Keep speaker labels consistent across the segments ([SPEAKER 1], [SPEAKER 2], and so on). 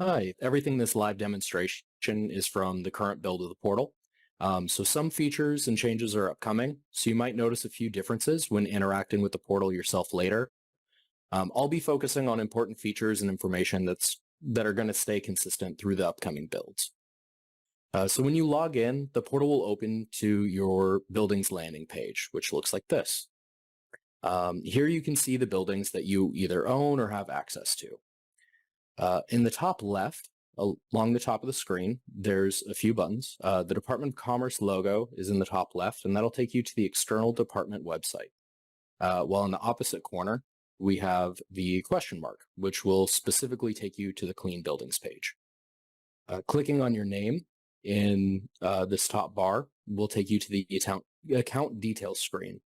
[SPEAKER 1] Hi, everything in this live demonstration is from the current build of the portal. So some features and changes are upcoming, so you might notice a few differences when interacting with the portal yourself later. I'll be focusing on important features and information that are going to stay consistent through the upcoming builds. So when you log in, the portal will open to your building's landing page, which looks like this. Here you can see the buildings that you either own or have access to. In the top left, along the top of the screen, there's a few buttons. The Department of Commerce logo is in the top left, and that'll take you to the external department website. While in the opposite corner, we have the question mark, which will specifically take you to the Clean Buildings page. Clicking on your name in this top bar will take you to the account details screen.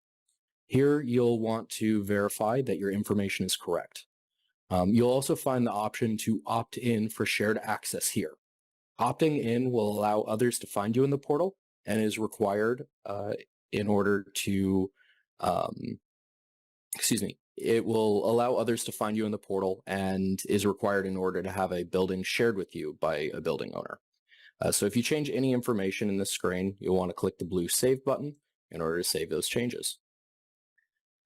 [SPEAKER 1] Here, you'll want to verify that your information is correct. You'll also find the option to opt in for shared access here. Opting in will allow others to find you in the portal and is required in order to, it will allow others to find you in the portal and is required in order to have a building shared with you by a building owner. So if you change any information in the screen, you'll want to click the blue Save button in order to save those changes.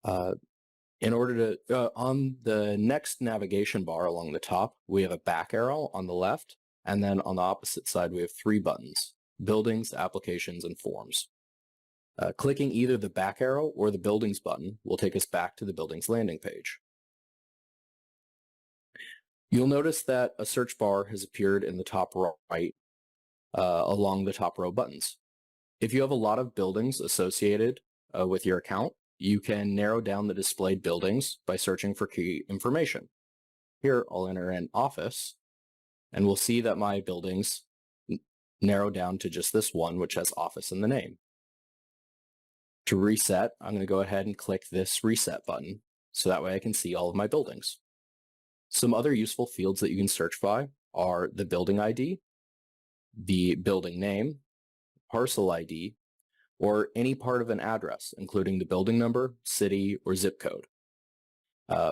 [SPEAKER 1] On the next navigation bar along the top, we have a back arrow on the left, and then on the opposite side, we have three buttons: Buildings, Applications, and Forms. Clicking either the back arrow or the Buildings button will take us back to the Buildings landing page. You'll notice that a search bar has appeared in the top right along the top row buttons. If you have a lot of buildings associated with your account, you can narrow down the displayed buildings by searching for key information. Here, I'll enter in office, and we'll see that my buildings narrow down to just this one, which has office in the name. To reset, I'm going to go ahead and click this reset button, so that way I can see all of my buildings. Some other useful fields that you can search by are the building ID, the building name, parcel ID, or any part of an address, including the building number, city, or zip code.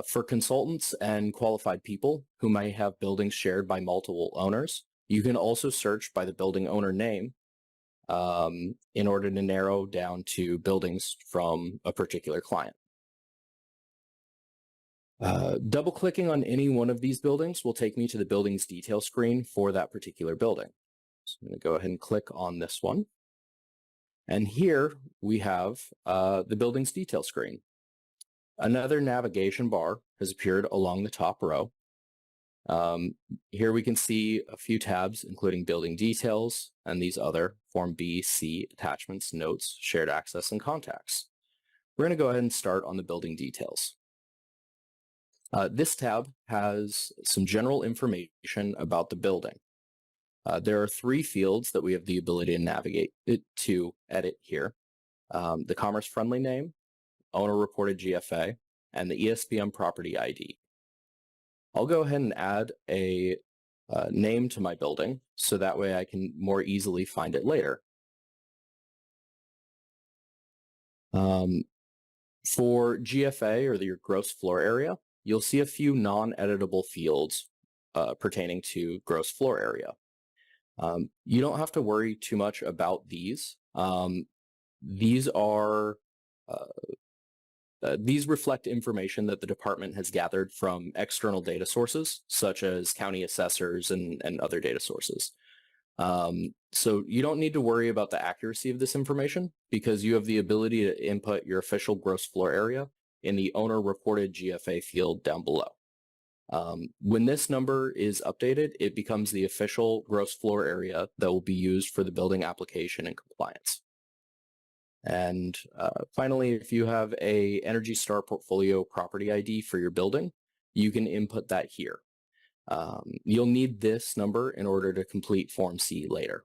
[SPEAKER 1] For consultants and qualified people who may have buildings shared by multiple owners, you can also search by the building owner name in order to narrow down to buildings from a particular client. Double-clicking on any one of these buildings will take me to the building's detail screen for that particular building. So I'm going to go ahead and click on this one. And here we have the building's detail screen. Another navigation bar has appeared along the top row. Here we can see a few tabs, including building details and these other Form B, C, attachments, notes, shared access, and contacts. We're going to go ahead and start on the building details. This tab has some general information about the building. There are three fields that we have the ability to navigate to edit here. The commerce-friendly name, owner-reported GFA, and the ESBM property ID. I'll go ahead and add a name to my building, so that way I can more easily find it later. For GFA, or your gross floor area, you'll see a few non-editable fields pertaining to gross floor area. You don't have to worry too much about these. These reflect information that the department has gathered from external data sources, such as county assessors and other data sources. So you don't need to worry about the accuracy of this information because you have the ability to input your official gross floor area in the owner-reported GFA field down below. When this number is updated, it becomes the official gross floor area that will be used for the building application and compliance. And finally, if you have a Energy Star portfolio property ID for your building, you can input that here. You'll need this number in order to complete Form C later.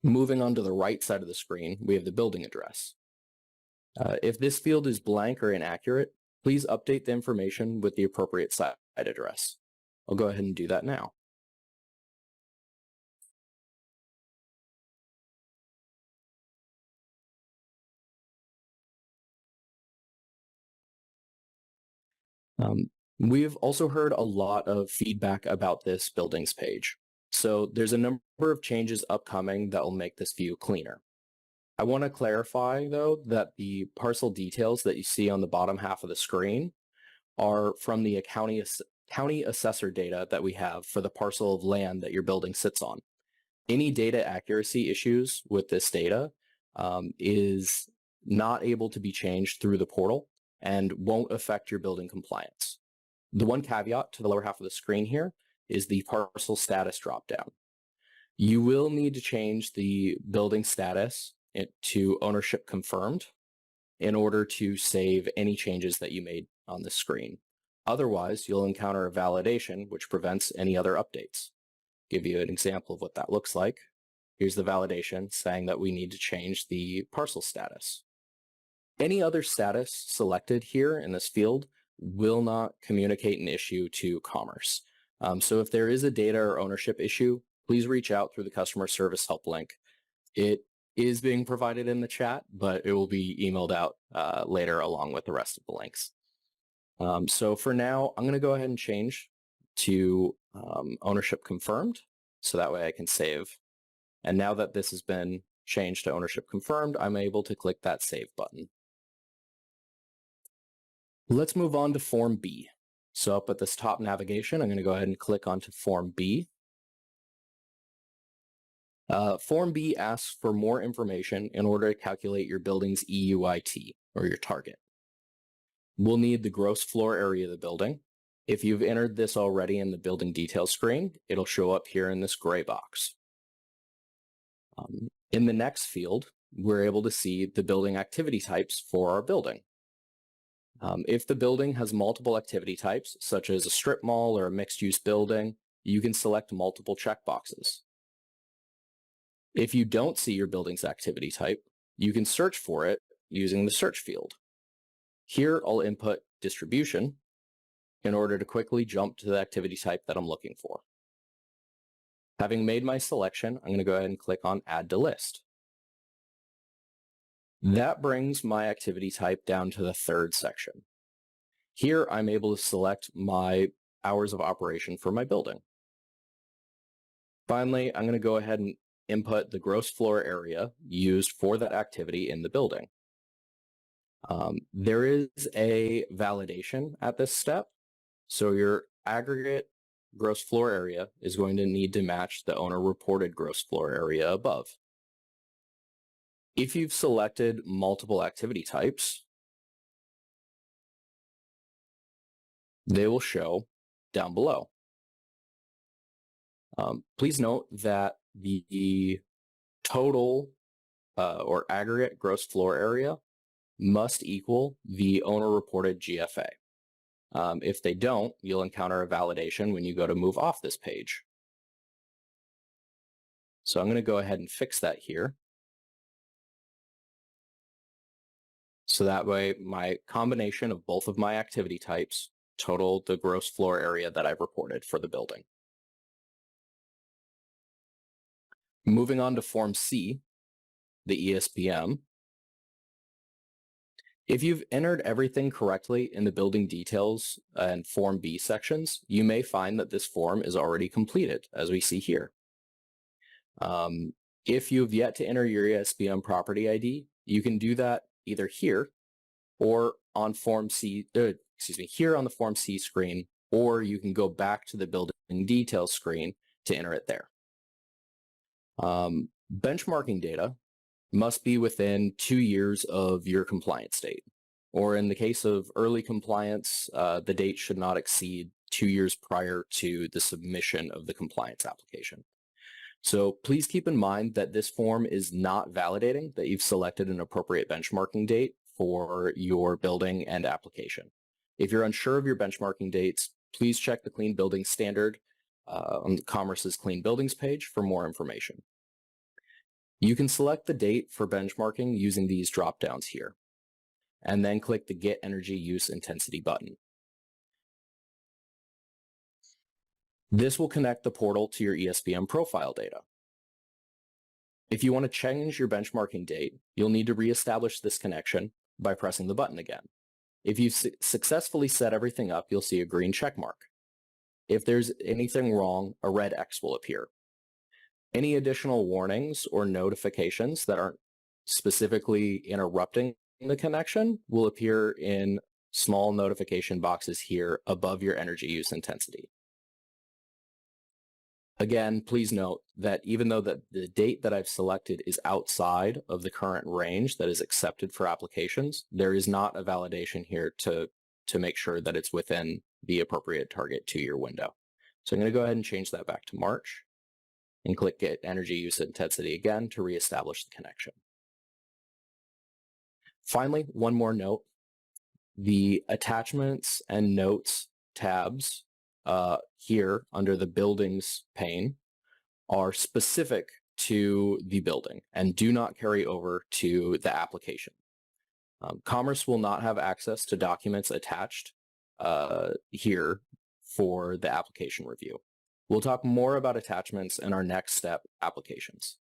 [SPEAKER 1] Moving on to the right side of the screen, we have the building address. If this field is blank or inaccurate, please update the information with the appropriate site address. I'll go ahead and do that now. We've also heard a lot of feedback about this buildings page. So there's a number of changes upcoming that will make this view cleaner. I want to clarify, though, that the parcel details that you see on the bottom half of the screen are from the county assessor data that we have for the parcel of land that your building sits on. Any data accuracy issues with this data is not able to be changed through the portal and won't affect your building compliance. The one caveat to the lower half of the screen here is the parcel status dropdown. You will need to change the building status to ownership confirmed in order to save any changes that you made on the screen. Otherwise, you'll encounter a validation which prevents any other updates. Give you an example of what that looks like. Here's the validation saying that we need to change the parcel status. Any other status selected here in this field will not communicate an issue to Commerce. So if there is a data or ownership issue, please reach out through the customer service help link. It is being provided in the chat, but it will be emailed out later along with the rest of the links. So for now, I'm going to go ahead and change to ownership confirmed, so that way I can save. And now that this has been changed to ownership confirmed, I'm able to click that save button. Let's move on to Form B. So up at this top navigation, I'm going to go ahead and click onto Form B. Form B asks for more information in order to calculate your building's EUIT, or your target. We'll need the gross floor area of the building. If you've entered this already in the building details screen, it'll show up here in this gray box. In the next field, we're able to see the building activity types for our building. If the building has multiple activity types, such as a strip mall or a mixed-use building, you can select multiple checkboxes. If you don't see your building's activity type, you can search for it using the search field. Here, I'll input distribution in order to quickly jump to the activity type that I'm looking for. Having made my selection, I'm going to go ahead and click on Add to List. That brings my activity type down to the third section. Here, I'm able to select my hours of operation for my building. Finally, I'm going to go ahead and input the gross floor area used for that activity in the building. There is a validation at this step, so your aggregate gross floor area is going to need to match the owner reported gross floor area above. If you've selected multiple activity types, they will show down below. Please note that the total or aggregate gross floor area must equal the owner reported GFA. If they don't, you'll encounter a validation when you go to move off this page. So I'm going to go ahead and fix that here. So that way my combination of both of my activity types total the gross floor area that I've reported for the building. Moving on to Form C, the ESBM. If you've entered everything correctly in the building details and Form B sections, you may find that this form is already completed, as we see here. If you've yet to enter your ESBM property ID, you can do that either here or on Form C, here on the Form C screen, or you can go back to the building details screen to enter it there. Benchmarking data must be within 2 years of your compliance date, or in the case of early compliance, the date should not exceed 2 years prior to the submission of the compliance application. So please keep in mind that this form is not validating that you've selected an appropriate benchmarking date for your building and application. If you're unsure of your benchmarking dates, please check the Clean Buildings Standard on Commerce's Clean Buildings page for more information. You can select the date for benchmarking using these drop-downs here, and then click the Get Energy Use Intensity button. This will connect the portal to your ESBM profile data. If you want to change your benchmarking date, you'll need to reestablish this connection by pressing the button again. If you've successfully set everything up, you'll see a green check mark. If there's anything wrong, a red X will appear. Any additional warnings or notifications that aren't specifically interrupting the connection will appear in small notification boxes here above your energy use intensity. Again, please note that even though the date that I've selected is outside of the current range that is accepted for applications, there is not a validation here to make sure that it's within the appropriate target 2-year window. So I'm going to go ahead and change that back to March and click Get Energy Use Intensity again to reestablish the connection. Finally, one more note. The Attachments and Notes tabs here under the Buildings pane are specific to the building and do not carry over to the application. Commerce will not have access to documents attached here for the application review. We'll talk more about attachments in our next step, applications.